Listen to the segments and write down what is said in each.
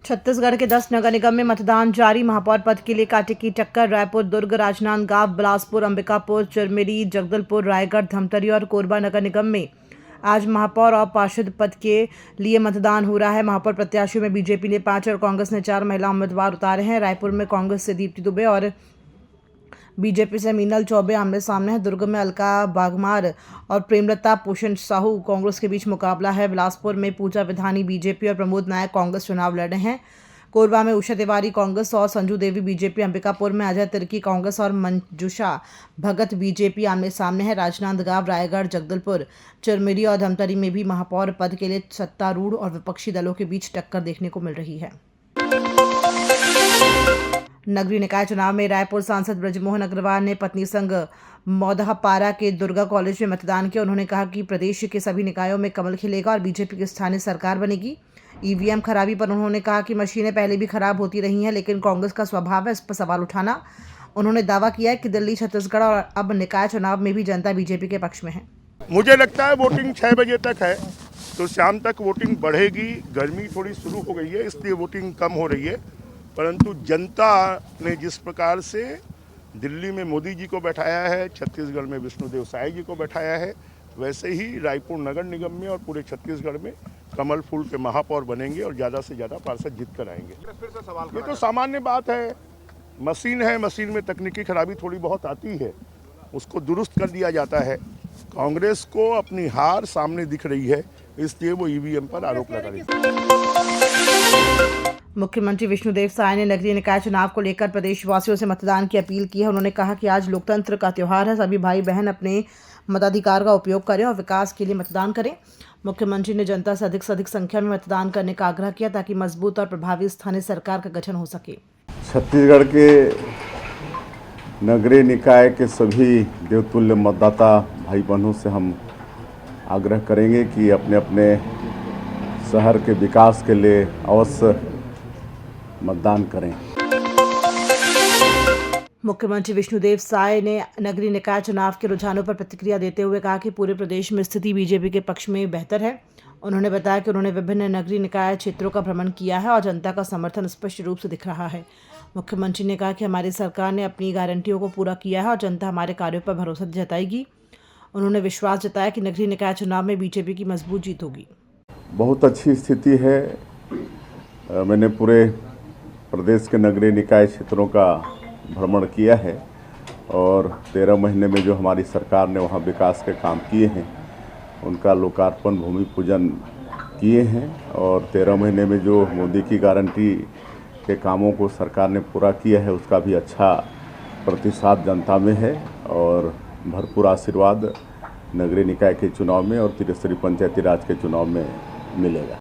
छत्तीसगढ़ के 10 नगर निगम में मतदान जारी। महापौर पद के लिए कांटे की टक्कर। रायपुर, दुर्ग, राजनांदगांव, बिलासपुर, अंबिकापुर, चिरमिरी, जगदलपुर, रायगढ़, धमतरी और कोरबा नगर निगम में आज महापौर और पार्षद पद के लिए मतदान हो रहा है। महापौर प्रत्याशियों में बीजेपी ने 5 और कांग्रेस ने 4 महिला उम्मीदवार उतारे हैं। रायपुर में कांग्रेस से दीप्ति दुबे और बीजेपी से मीनल चौबे आमने सामने है। दुर्ग में अलका बागमार और प्रेमलता पोषण साहू कांग्रेस के बीच मुकाबला है। बिलासपुर में पूजा विधानी बीजेपी और प्रमोद नायक कांग्रेस चुनाव लड़ रहे हैं। कोरबा में उषा तिवारी कांग्रेस और संजू देवी बीजेपी। अंबिकापुर में अजय तिर्की कांग्रेस और मंजुषा भगत बीजेपी आमने सामने है। राजनांदगांव, रायगढ़, जगदलपुर, चिरमिरी और धमतरी में भी महापौर पद के लिए सत्तारूढ़ और विपक्षी दलों के बीच टक्कर देखने को मिल रही है। नगरीय निकाय चुनाव में रायपुर सांसद ब्रजमोहन अग्रवाल ने पत्नी संग मौदहपारा के दुर्गा कॉलेज में मतदान किया। उन्होंने कहा कि प्रदेश के सभी निकायों में कमल खिलेगा और बीजेपी की स्थानीय सरकार बनेगी। ईवीएम खराबी पर उन्होंने कहा कि मशीनें पहले भी खराब होती रही हैं, लेकिन कांग्रेस का स्वभाव है इस पर सवाल उठाना। उन्होंने दावा किया है कि दिल्ली, छत्तीसगढ़ और अब निकाय चुनाव में भी जनता बीजेपी के पक्ष में है। मुझे लगता है वोटिंग 6 बजे तक है, तो शाम तक वोटिंग बढ़ेगी। गर्मी थोड़ी शुरू हो गई है, इसलिए वोटिंग कम हो रही है, परंतु जनता ने जिस प्रकार से दिल्ली में मोदी जी को बैठाया है, छत्तीसगढ़ में विष्णुदेव साय जी को बैठाया है, वैसे ही रायपुर नगर निगम में और पूरे छत्तीसगढ़ में कमल फूल के महापौर बनेंगे और ज़्यादा से ज़्यादा पार्षद जीत कर आएंगे। फिर से सवाल ये तो सामान्य बात है। मशीन है, मशीन में तकनीकी खराबी थोड़ी बहुत आती है, उसको दुरुस्त कर दिया जाता है। कांग्रेस को अपनी हार सामने दिख रही है, इसलिए वो ईवीएम पर आरोप लगा रही है। मुख्यमंत्री विष्णुदेव साय ने नगरीय निकाय चुनाव को लेकर प्रदेशवासियों से मतदान की अपील की है। उन्होंने कहा कि आज लोकतंत्र का त्यौहार है, सभी भाई बहन अपने मताधिकार का उपयोग करें और विकास के लिए मतदान करें। मुख्यमंत्री ने जनता से अधिक संख्या में मतदान करने का आग्रह किया ताकि मजबूत और प्रभावी स्थानीय सरकार का गठन हो सके। छत्तीसगढ़ के नगरीय निकाय के सभी देवतुल्य मतदाता भाई बहनों से हम आग्रह करेंगे कि अपने अपने शहर के विकास के लिए अवश्य मतदान करें। मुख्यमंत्री विष्णुदेव साय ने नगरीय निकाय चुनाव के रुझानों पर प्रतिक्रिया देते हुए कहा कि पूरे प्रदेश में स्थिति बीजेपी के पक्ष में बेहतर है। उन्होंने बताया कि उन्होंने विभिन्न नगरीय निकाय क्षेत्रों का भ्रमण किया है और जनता का समर्थन स्पष्ट रूप से दिख रहा है। मुख्यमंत्री ने कहा कि हमारी सरकार ने अपनी गारंटियों को पूरा किया है और जनता हमारे कार्यों पर भरोसा जताएगी। उन्होंने विश्वास जताया कि नगरीय निकाय चुनाव में बीजेपी की मजबूत जीत होगी। बहुत अच्छी स्थिति है। मैंने पूरे प्रदेश के नगरीय निकाय क्षेत्रों का भ्रमण किया है और 13 महीने में जो हमारी सरकार ने वहाँ विकास के काम किए हैं उनका लोकार्पण, भूमि पूजन किए हैं और 13 महीने में जो मोदी की गारंटी के कामों को सरकार ने पूरा किया है उसका भी अच्छा प्रतिसाद जनता में है और भरपूर आशीर्वाद नगरीय निकाय के चुनाव में और त्रिस्तरीय पंचायती राज के चुनाव में मिलेगा।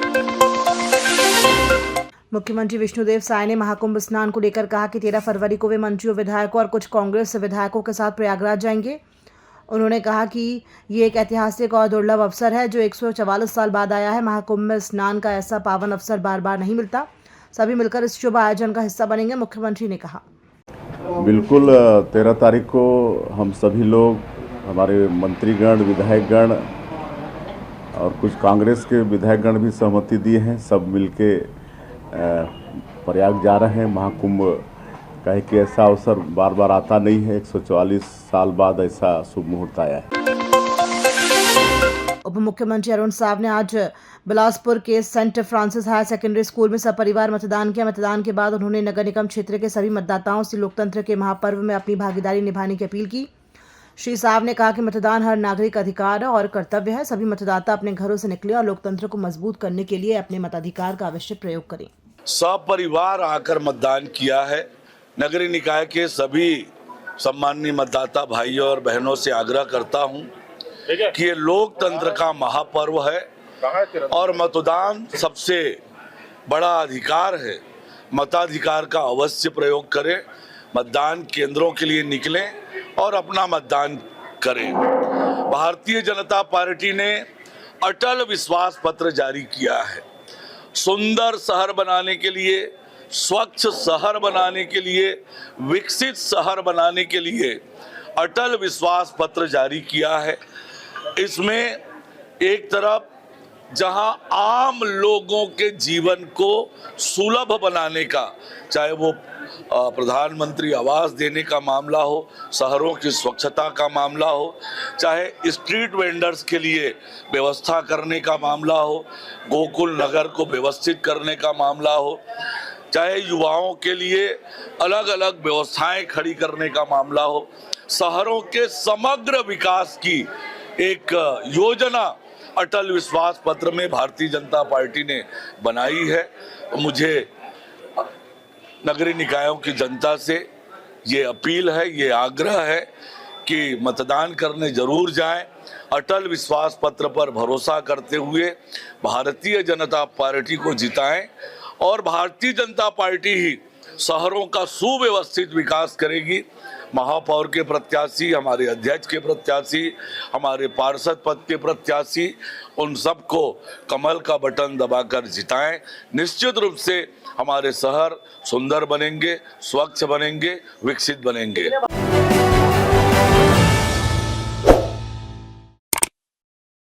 मुख्यमंत्री विष्णुदेव साय ने महाकुंभ स्नान को लेकर कहा कि 13 फरवरी को वे मंत्रियों, विधायकों और कुछ कांग्रेस विधायकों के साथ प्रयागराज जाएंगे। उन्होंने कहा कि ये एक ऐतिहासिक और दुर्लभ अवसर है जो 144 साल बाद आया है। महाकुंभ में स्नान का ऐसा पावन अवसर बार बार नहीं मिलता। सभी मिलकर इस शुभ आयोजन का हिस्सा बनेंगे, मुख्यमंत्री ने कहा। बिल्कुल 13 तारीख को हम सभी लोग, हमारे मंत्रीगण, विधायकगण और कुछ कांग्रेस के विधायकगण भी सहमति दिए हैं, सब मिलके प्रयाग जा रहे हैं। महाकुंभ का एक ऐसा अवसर बार बार आता नहीं है, 144 साल बाद ऐसा शुभ मुहूर्त आया है। उप मुख्यमंत्री अरुण साव ने आज बिलासपुर के saint Francis higher secondary school में सपरिवार मतदान किया। मतदान के बाद उन्होंने नगर निगम क्षेत्र के सभी मतदाताओं से लोकतंत्र के महापर्व में अपनी भागीदारी निभाने की अपील की। श्री साव ने कहा कि मतदान हर नागरिक अधिकार और कर्तव्य है। सभी मतदाता अपने घरों से निकले और लोकतंत्र को मजबूत करने के लिए अपने मताधिकार का अवश्य प्रयोग करें। सपरिवार आकर मतदान किया है। नगरीय निकाय के सभी सम्माननीय मतदाता भाइयों और बहनों से आग्रह करता हूं कि ये लोकतंत्र का महापर्व है और मतदान सबसे बड़ा अधिकार है। मताधिकार का अवश्य प्रयोग करें, मतदान केंद्रों के लिए निकलें और अपना मतदान करें। भारतीय जनता पार्टी ने अटल विश्वास पत्र जारी किया है। सुंदर शहर बनाने के लिए, स्वच्छ शहर बनाने के लिए, विकसित शहर बनाने के लिए अटल विश्वास पत्र जारी किया है। इसमें एक तरफ जहां आम लोगों के जीवन को सुलभ बनाने का, चाहे वो प्रधानमंत्री आवास देने का मामला हो, शहरों की स्वच्छता का मामला हो, चाहे स्ट्रीट वेंडर्स के लिए व्यवस्था करने का मामला हो, गोकुल नगर को व्यवस्थित करने का मामला हो, चाहे युवाओं के लिए अलग अलग व्यवस्थाएं खड़ी करने का मामला हो, शहरों के समग्र विकास की एक योजना अटल विश्वास पत्र में भारतीय जनता पार्टी ने बनाई है। मुझे नगरीय निकायों की जनता से ये अपील है, ये आग्रह है कि मतदान करने जरूर जाएं, अटल विश्वास पत्र पर भरोसा करते हुए भारतीय जनता पार्टी को जिताएं और भारतीय जनता पार्टी ही शहरों का सुव्यवस्थित विकास करेगी। महापौर के प्रत्याशी, हमारे अध्यक्ष के प्रत्याशी, हमारे पार्षद पद के प्रत्याशी, उन सबको कमल का बटन दबाकर जिताएं। निश्चित रूप से हमारे शहर सुंदर बनेंगे, स्वच्छ बनेंगे, विकसित बनेंगे।